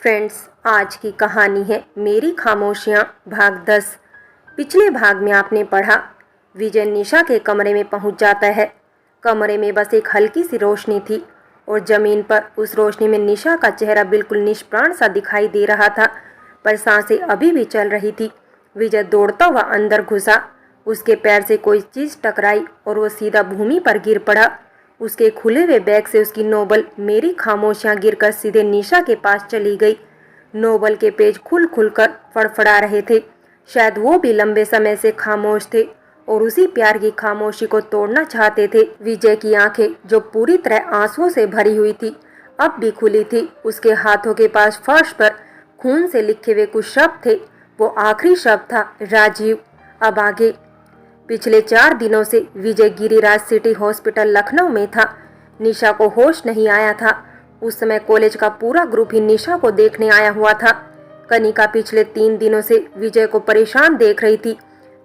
Friends, आज की कहानी है मेरी खामोशियाँ भाग 10। पिछले भाग में आपने पढ़ा, विजय निशा के कमरे में पहुंच जाता है। कमरे में बस एक हल्की सी रोशनी थी और जमीन पर उस रोशनी में निशा का चेहरा बिल्कुल निष्प्राण सा दिखाई दे रहा था, पर सांसें अभी भी चल रही थी। विजय दौड़ता हुआ अंदर घुसा। उसके पैर से कोई चीज़ टकराई और वो सीधा भूमि पर गिर पड़ा। उसके खुले हुए बैग से उसकी नोबल मेरी खामोशियाँ गिरकर सीधे निशा के पास चली गई। नोबल के पेज खुल खुल कर फड़फड़ा रहे थे। शायद वो भी लंबे समय से खामोश थे और उसी प्यार की खामोशी को तोड़ना चाहते थे। विजय की आंखें, जो पूरी तरह आंसुओं से भरी हुई थी, अब भी खुली थी। उसके हाथों के पास फर्श पर खून से लिखे हुए कुछ शब्द थे। वो आखिरी शब्द था, राजीव। अब आगे। पिछले 4 दिनों से विजय गिरिराज सिटी हॉस्पिटल लखनऊ में था। निशा को होश नहीं आया था। उस समय कॉलेज का पूरा ग्रुप ही निशा को देखने आया हुआ था। कनिका पिछले 3 दिनों से विजय को परेशान देख रही थी,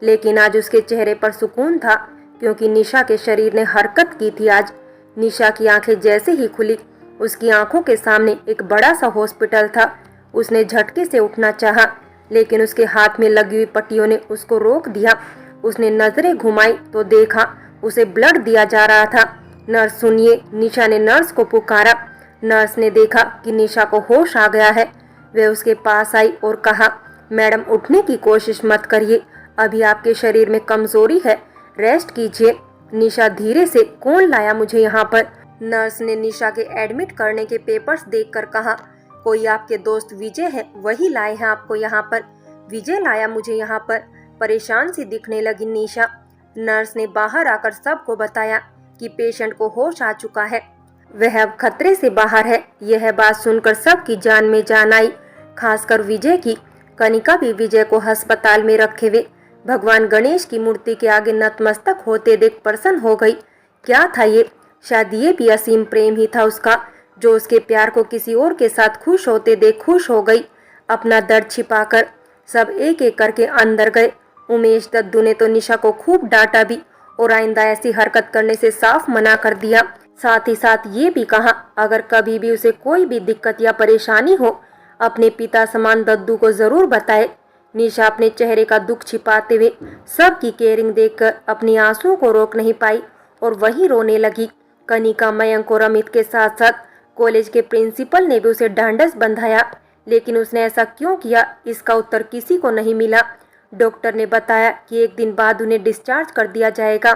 लेकिन आज उसके चेहरे पर सुकून था, क्योंकि निशा के शरीर ने हरकत की थी। आज निशा की आंखें जैसे ही खुली, उसकी आंखों के सामने एक बड़ा सा हॉस्पिटल था। उसने झटके से उठना चाहा, लेकिन उसके हाथ में लगी हुई पट्टियों ने उसको रोक दिया। उसने नजरें घुमाई तो देखा उसे ब्लड दिया जा रहा था। नर्स सुनिए, निशा ने नर्स को पुकारा। नर्स ने देखा कि निशा को होश आ गया है। वह उसके पास आई और कहा, मैडम उठने की कोशिश मत करिए, अभी आपके शरीर में कमजोरी है, रेस्ट कीजिए। निशा धीरे से, कौन लाया मुझे यहाँ पर? नर्स ने निशा के एडमिट करने के पेपर्स देखकर कहा, कोई आपके दोस्त विजय है, वही लाए हैं आपको यहाँ पर। विजय लाया मुझे यहाँ पर, परेशान सी दिखने लगी निशा। नर्स ने बाहर आकर सबको बताया कि पेशेंट को होश आ चुका है, वह अब खतरे से बाहर है। यह बात सुनकर सबकी जान में जान आई, खासकर विजय की। कनिका भी विजय को अस्पताल में रखे हुए भगवान गणेश की मूर्ति के आगे नतमस्तक होते देख प्रसन्न हो गई। क्या था ये? शायद ये भी असीम प्रेम ही था उसका, जो उसके प्यार को किसी और के साथ खुश होते देख खुश हो गई। अपना दर्द छिपाकर सब एक एक करके अंदर गए। उमेश दद्दू ने तो निशा को खूब डांटा भी और आइंदा ऐसी हरकत करने से साफ मना कर दिया। साथ ही साथ ये भी कहा, अगर कभी भी उसे कोई भी दिक्कत या परेशानी हो, अपने पिता समान दद्दू को जरूर बताए। निशा अपने चेहरे का दुख छिपाते हुए सबकी केयरिंग देखकर अपनी आंसुओं को रोक नहीं पाई और वहीं रोने लगी। कनिका, मयंक और अमित के साथ साथ कॉलेज के प्रिंसिपल ने भी उसे ढांढस बंधाया, लेकिन उसने ऐसा क्यों किया, इसका उत्तर किसी को नहीं मिला। डॉक्टर ने बताया कि 1 दिन बाद उन्हें डिस्चार्ज कर दिया जाएगा।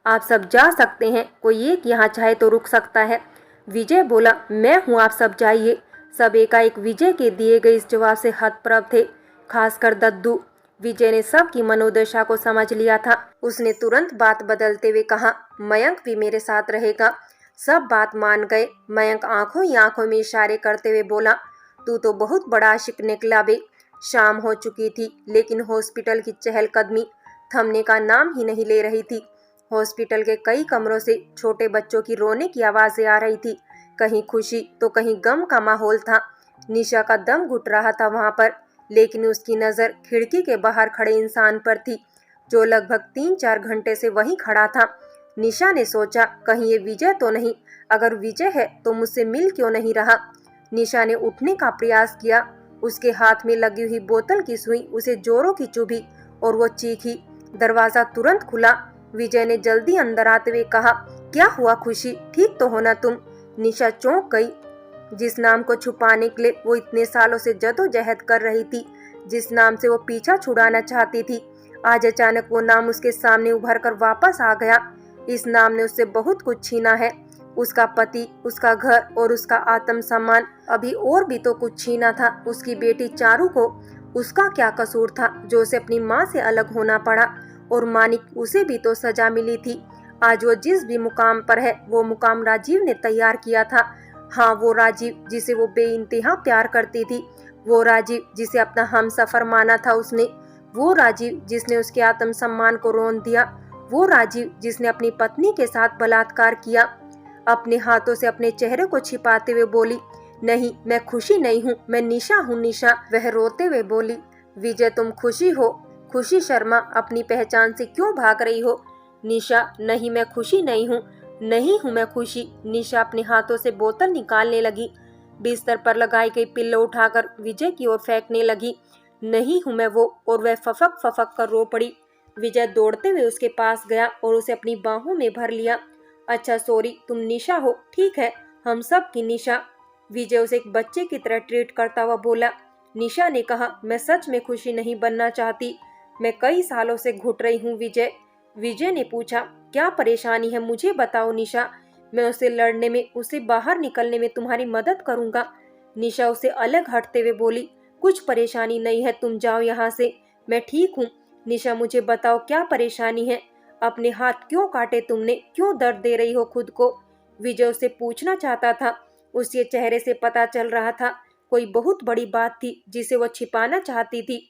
आप सब जा सकते हैं, कोई एक यहाँ चाहे तो रुक सकता है। विजय बोला, मैं हूँ, आप सब जाइए। सब एकाएक विजय के दिए गए इस जवाब से हतप्रभ थे, खासकर दद्दू। विजय ने सबकी मनोदशा को समझ लिया था। उसने तुरंत बात बदलते हुए कहा, मयंक भी मेरे साथ रहेगा। सब बात मान गए। मयंक आंखों ही आंखों में इशारे करते हुए बोला, तू तो बहुत बड़ा आशिक निकला बे। शाम हो चुकी थी, लेकिन हॉस्पिटल की चहलकदमी थमने का नाम ही नहीं ले रही थी। हॉस्पिटल के कई कमरों से छोटे बच्चों की रोने की आवाजें आ रही थी। कहीं खुशी तो कहीं गम का माहौल था। निशा का दम घुट रहा था वहां पर, लेकिन उसकी नजर खिड़की के बाहर खड़े इंसान पर थी, जो लगभग 3-4 घंटे से वहीं खड़ा था। निशा ने सोचा, कहीं ये विजय तो नहीं? अगर विजय है तो मुझसे मिल क्यों नहीं रहा? निशा ने उठने का प्रयास किया। उसके हाथ में लगी हुई बोतल की सुई उसे जोरों की चुभी और वो चीखी। दरवाजा तुरंत खुला। विजय ने जल्दी अंदर आते हुए कहा, क्या हुआ खुशी, ठीक तो होना तुम? निशा चौंक गई। जिस नाम को छुपाने के लिए वो इतने सालों से जदोजहद कर रही थी, जिस नाम से वो पीछा छुड़ाना चाहती थी, आज अचानक वो नाम उसके सामने उभर कर वापस आ गया। इस नाम ने उससे बहुत कुछ छीना है, उसका पति, उसका घर और उसका आत्मसम्मान। अभी और भी तो कुछ छीना था, उसकी बेटी चारू को। उसका क्या कसूर था जो उसे अपनी माँ से अलग होना पड़ा? और मानिक, उसे भी तो सजा मिली थी। आज वो जिस भी मुकाम पर है, वो मुकाम राजीव ने तैयार किया था। हाँ, वो राजीव जिसे वो बेइंतहा प्यार करती थी, वो राजीव जिसे अपना हमसफर माना था उसने, वो राजीव जिसने उसके आत्मसम्मान को रोन दिया, वो राजीव जिसने अपनी पत्नी के साथ बलात्कार किया। अपने हाथों से अपने चेहरे को छिपाते हुए बोली, नहीं, मैं खुशी नहीं हूँ, मैं निशा हूँ, निशा। वह रोते हुए बोली, विजय तुम खुशी हो? खुशी शर्मा, अपनी पहचान से क्यों भाग रही हो? निशा, नहीं, मैं खुशी नहीं हूँ, नहीं हूँ मैं खुशी। निशा अपने हाथों से बोतल निकालने लगी। बिस्तर पर लगाई गई पिल्लो उठाकर विजय की ओर फेंकने लगी। नहीं हूं मैं वो, और वह फफक फफक कर रो पड़ी। विजय दौड़ते हुए उसके पास गया और उसे अपनी बाहों में भर लिया। अच्छा सॉरी, तुम निशा हो, ठीक है, हम सब की निशा। विजय उसे एक बच्चे की तरह ट्रीट करता हुआ बोला। निशा ने कहा, मैं सच में खुशी नहीं बनना चाहती, मैं कई सालों से घुट रही हूँ विजय। विजय ने पूछा, क्या परेशानी है, मुझे बताओ निशा, मैं उसे लड़ने में, उसे बाहर निकलने में तुम्हारी मदद करूंगा। निशा उसे अलग हटते हुए बोली, कुछ परेशानी नहीं है, तुम जाओ यहाँ से, मैं ठीक हूँ। निशा मुझे बताओ क्या परेशानी है, अपने हाथ क्यों काटे तुमने, क्यों दर्द दे रही हो खुद को। विजय उसे पूछना चाहता था, उसके चेहरे से पता चल रहा था कोई बहुत बड़ी बात थी जिसे वह छिपाना चाहती थी।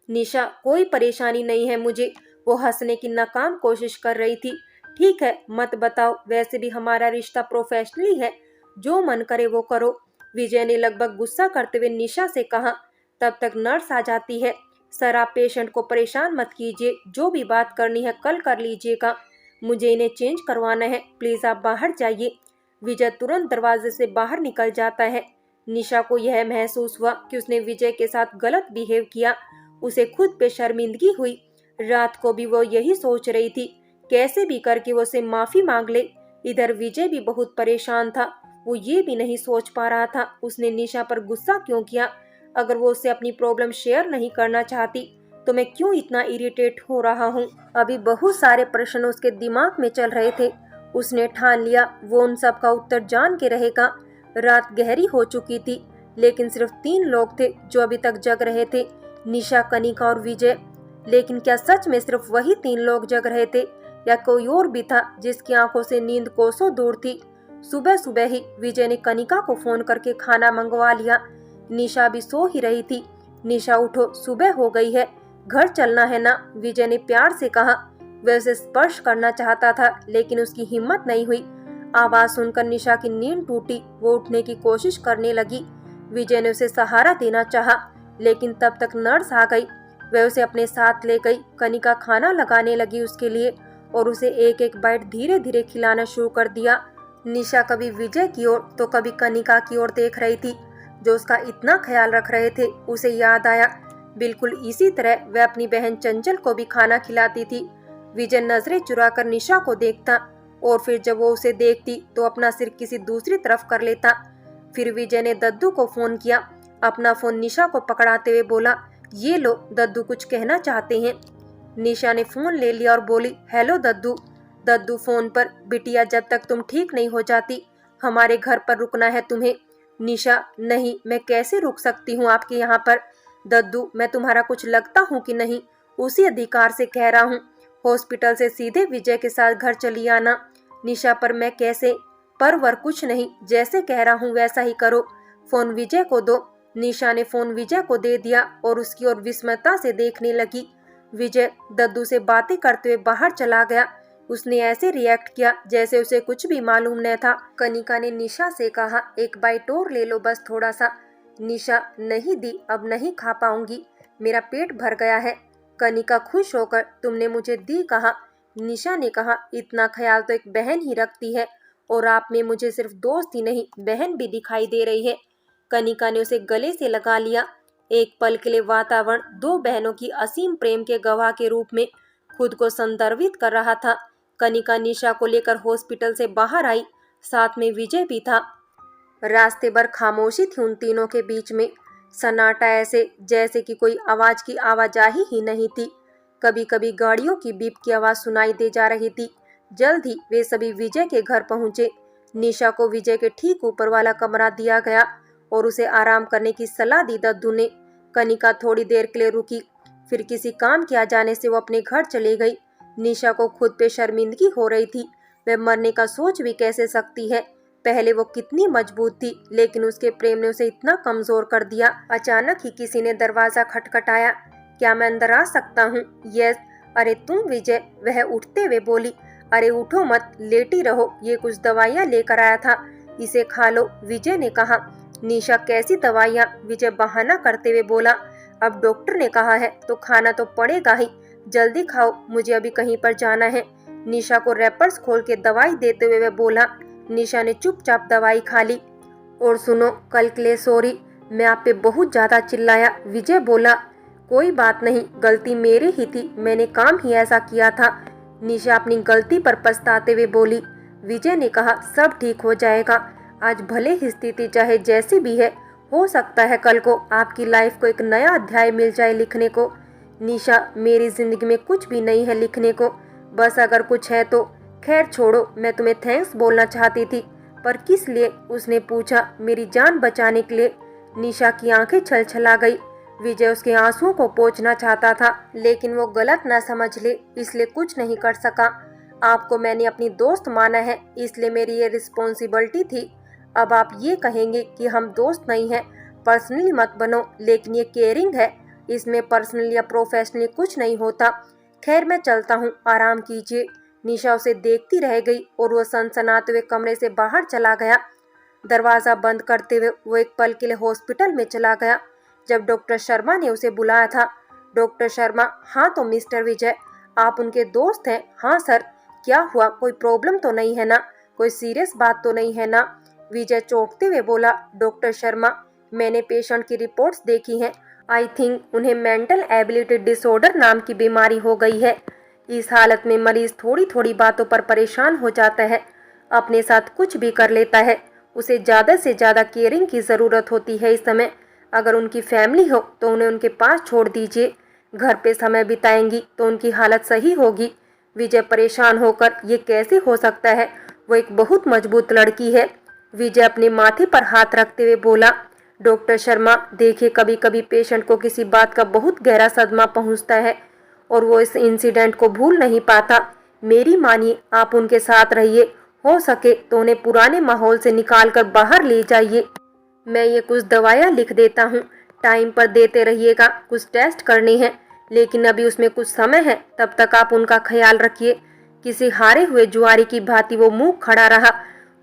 निशा, कोई परेशानी नहीं है मुझे, वो हंसने की नाकाम कोशिश कर रही थी। ठीक है, मत बताओ, वैसे भी हमारा रिश्ता प्रोफेशनली है, जो मन करे वो करो। विजय ने लगभग गुस्सा करते हुए निशा से कहा। तब तक नर्स आ जाती है। सर, आप पेशेंट को परेशान मत कीजिए, जो भी बात करनी है कल कर लीजिएगा, मुझे इन्हें चेंज करवाना है, प्लीज आप बाहर जाइए। विजय तुरंत दरवाजे से बाहर निकल जाता है। निशा को यह महसूस हुआ कि उसने विजय के साथ गलत बिहेव किया। उसे खुद पे शर्मिंदगी हुई। रात को भी वो यही सोच रही थी, कैसे भी करके वो उसे माफी मांग ले। इधर विजय भी बहुत परेशान था। वो ये भी नहीं सोच पा रहा था उसने निशा पर गुस्सा क्यों किया। अगर वो उससे अपनी प्रॉब्लम शेयर नहीं करना चाहती तो मैं क्यों इतना इरिटेट हो रहा हूँ। अभी बहुत सारे प्रश्न उसके दिमाग में चल रहे थे। उसने ठान लिया वो उन सब का उत्तर जान के रहेगा। रात गहरी हो चुकी थी, लेकिन सिर्फ 3 लोग थे जो अभी तक जग रहे थे, निशा, कनिका और विजय। लेकिन क्या सच में सिर्फ वही 3 लोग जग रहे थे, या कोई और भी था जिसकी आंखों से नींद कोसों दूर थी। सुबह सुबह ही विजय ने कनिका को फोन करके खाना मंगवा लिया। निशा भी सो ही रही थी। निशा, उठो, सुबह हो गई है, घर चलना है ना, विजय ने प्यार से कहा। वह उसे स्पर्श करना चाहता था, लेकिन उसकी हिम्मत नहीं हुई। आवाज सुनकर निशा की नींद टूटी। वो उठने की कोशिश करने लगी। विजय ने उसे सहारा देना चाहा, लेकिन तब तक नर्स आ गई। वह उसे अपने साथ ले गई। कनिका खाना लगाने लगी उसके लिए और उसे एक एक बाइट धीरे धीरे खिलाना शुरू कर दिया। निशा कभी विजय की ओर तो कभी कनिका की ओर देख रही थी, जो उसका इतना ख्याल रख रहे थे। उसे याद आया, बिल्कुल इसी तरह वह अपनी बहन चंचल को भी खाना खिलाती थी। विजय नजरें चुराकर निशा को देखता और फिर जब वो उसे देखती तो अपना सिर किसी दूसरी तरफ कर लेता। फिर विजय ने दद्दू को फोन किया। अपना फोन निशा को पकड़ाते हुए बोला, ये लो, दद्दू कुछ कहना चाहते हैं। निशा ने फोन ले लिया और बोली, हेलो दद्दू। दद्दू फोन पर, बिटिया, जब तक तुम ठीक नहीं हो जाती हमारे घर पर रुकना है तुम्हें। निशा, नहीं, मैं कैसे रुक सकती हूँ आपके यहाँ पर। दद्दू, मैं तुम्हारा कुछ लगता हूँ कि नहीं, उसी अधिकार से कह रहा हूँ, हॉस्पिटल से सीधे विजय के साथ घर चली आना। निशा, पर मैं कैसे। पर कुछ नहीं, जैसे कह रहा हूँ वैसा ही करो। फोन विजय को दो। निशा ने फोन विजय को दे दिया और उसकी ओर विस्मयता से देखने लगी। विजय दद्दू से बातें करते हुए बाहर चला गया। उसने ऐसे रिएक्ट किया जैसे उसे कुछ भी मालूम न था। कनिका ने निशा से कहा, एक बाइट और ले लो, बस थोड़ा सा। निशा, नहीं दी, अब नहीं खा पाऊंगी, मेरा पेट भर गया है। कनिका खुश होकर, तुमने मुझे दी कहा। निशा ने कहा, इतना ख्याल तो एक बहन ही रखती है, और आप में मुझे सिर्फ दोस्त ही नहीं बहन भी दिखाई दे रही है। कनिका ने उसे गले से लगा लिया। एक पल के लिए वातावरण 2 बहनों की असीम प्रेम के गवाह के रूप में खुद को संदर्भित कर रहा था। कनिका निशा को लेकर हॉस्पिटल से बाहर आई, साथ में विजय भी था। रास्ते भर खामोशी थी उन तीनों के बीच में, सन्नाटा, ऐसे जैसे कि कोई आवाज की आवाजाही ही नहीं थी। कभी कभी गाड़ियों की बीप की आवाज सुनाई दे जा रही थी। जल्द ही वे सभी विजय के घर पहुंचे। निशा को विजय के ठीक ऊपर वाला कमरा दिया गया और उसे आराम करने की सलाह दी दद्दू ने। कनिका थोड़ी देर के लिए रुकी, फिर किसी काम के आ जाने से वो अपने घर चली गई। निशा को खुद पे शर्मिंदगी हो रही थी। वह मरने का सोच भी कैसे सकती है। पहले वो कितनी मजबूत थी, लेकिन उसके प्रेम ने उसे इतना कमजोर कर दिया। अचानक ही किसी ने दरवाजा खटखटाया। क्या मैं अंदर आ सकता हूँ? यस। अरे तुम विजय, वह उठते हुए बोली। अरे उठो मत, लेटी रहो, ये कुछ दवाइयाँ लेकर आया था, इसे खा लो, विजय ने कहा। निशा, कैसी दवाइयाँ? विजय बहाना करते हुए बोला। अब डॉक्टर ने कहा है तो खाना तो पड़ेगा ही, जल्दी खाओ, मुझे अभी कहीं पर जाना है। निशा को रैपर्स खोल के दवाई देते हुए वह बोला। निशा ने चुपचाप दवाई खा ली। और सुनो, कल के लिए सॉरी, मैं आप पे बहुत ज़्यादा चिल्लाया। विजय बोला। कोई बात नहीं, गलती मेरी ही थी, मैंने काम ही ऐसा किया था। निशा अपनी गलती पर पछताते हुए बोली। विजय ने कहा, सब ठीक हो जाएगा, आज भले ही स्थिति चाहे जैसी भी है, हो सकता है कल को आपकी लाइफ को एक नया अध्याय मिल जाए लिखने को। निशा, मेरी जिंदगी में कुछ भी नहीं है लिखने को, बस अगर कुछ है तो खैर छोड़ो, मैं तुम्हें थैंक्स बोलना चाहती थी। पर किस लिए? उसने पूछा। मेरी जान बचाने के लिए। निशा की आंखें छलछला गई। विजय उसके आंसुओं को पोंछना चाहता था, लेकिन वो गलत ना समझ ले, इसलिए कुछ नहीं कर सका। आपको मैंने अपनी दोस्त माना है, इसलिए मेरी ये रिस्पॉन्सिबिलिटी थी। अब आप ये कहेंगे कि हम दोस्त नहीं हैं, पर्सनली मत बनो, लेकिन ये केयरिंग है, इसमें पर्सनल या प्रोफेशनली कुछ नहीं होता। खैर मैं चलता हूँ, आराम कीजिए। निशा उसे देखती रह गई और वो सनसनाते हुए कमरे से बाहर चला गया। दरवाज़ा बंद करते हुए वो एक पल के लिए हॉस्पिटल में चला गया। जब डॉक्टर शर्मा ने उसे बुलाया था। डॉक्टर शर्मा, हाँ तो मिस्टर विजय, आप उनके दोस्त हैं? हाँ सर। क्या हुआ, कोई प्रॉब्लम तो नहीं है ना, कोई सीरियस बात तो नहीं है ना? विजय चौंकते हुए बोला। डॉक्टर शर्मा, मैंने पेशेंट की रिपोर्ट्स देखी हैं, आई थिंक उन्हें मेंटल एबिलिटी डिसऑर्डर नाम की बीमारी हो गई है। इस हालत में मरीज थोड़ी थोड़ी बातों पर परेशान हो जाता है, अपने साथ कुछ भी कर लेता है। उसे ज़्यादा से ज़्यादा केयरिंग की ज़रूरत होती है इस समय। अगर उनकी फैमिली हो तो उन्हें उनके पास छोड़ दीजिए, घर पे समय बिताएंगी तो उनकी हालत सही होगी। विजय परेशान होकर, ये कैसे हो सकता है, वो एक बहुत मजबूत लड़की है। विजय अपने माथे पर हाथ रखते हुए बोला। डॉक्टर शर्मा, देखिए कभी कभी पेशेंट को किसी बात का बहुत गहरा सदमा पहुंचता है और वो इस इंसिडेंट को भूल नहीं पाता। मेरी मानिए, आप उनके साथ रहिए, हो सके तो उन्हें पुराने माहौल से निकाल कर बाहर ले जाइए। मैं ये कुछ दवाइयाँ लिख देता हूँ, टाइम पर देते रहिएगा, कुछ टेस्ट करने हैं, लेकिन अभी उसमें कुछ समय है, तब तक आप उनका ख्याल रखिए। किसी हारे हुए जुआरी की भांति वो मुंह खड़ा रहा।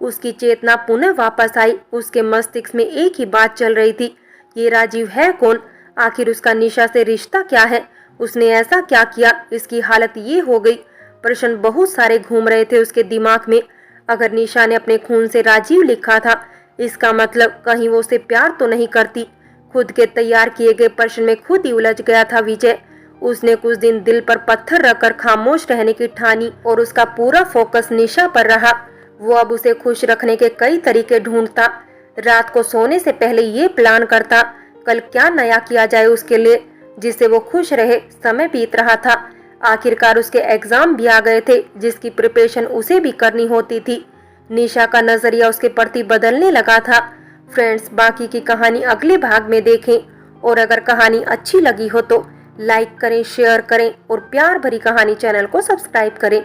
उसकी चेतना पुनः वापस आई। उसके मस्तिष्क में एक ही बात चल रही थी, ये राजीव है कौन? आखिर उसका निशा से रिश्ता क्या है? उसने ऐसा क्या किया, इसकी हालत ये हो गई? प्रश्न बहुत सारे घूम रहे थे उसके दिमाग में। अगर निशा ने अपने खून से राजीव लिखा था, इसका मतलब कहीं वो उसे प्यार तो नहीं करती। खुद के तैयार किए गए प्रश्न में खुद ही उलझ गया था विजय। उसने कुछ दिन दिल पर पत्थर रखकर खामोश रहने की ठानी और उसका पूरा फोकस निशा पर रहा। वो अब उसे खुश रखने के कई तरीके ढूंढता। रात को सोने से पहले ये प्लान करता, कल क्या नया किया जाए उसके लिए, जिससे वो खुश रहे। समय बीत रहा था। आखिरकार उसके एग्जाम भी आ गए थे, जिसकी प्रिपरेशन उसे भी करनी होती थी। निशा का नजरिया उसके प्रति बदलने लगा था। फ्रेंड्स, बाकी की कहानी अगले भाग में देखें, और अगर कहानी अच्छी लगी हो तो लाइक करें, शेयर करें और प्यार भरी कहानी चैनल को सब्सक्राइब करें।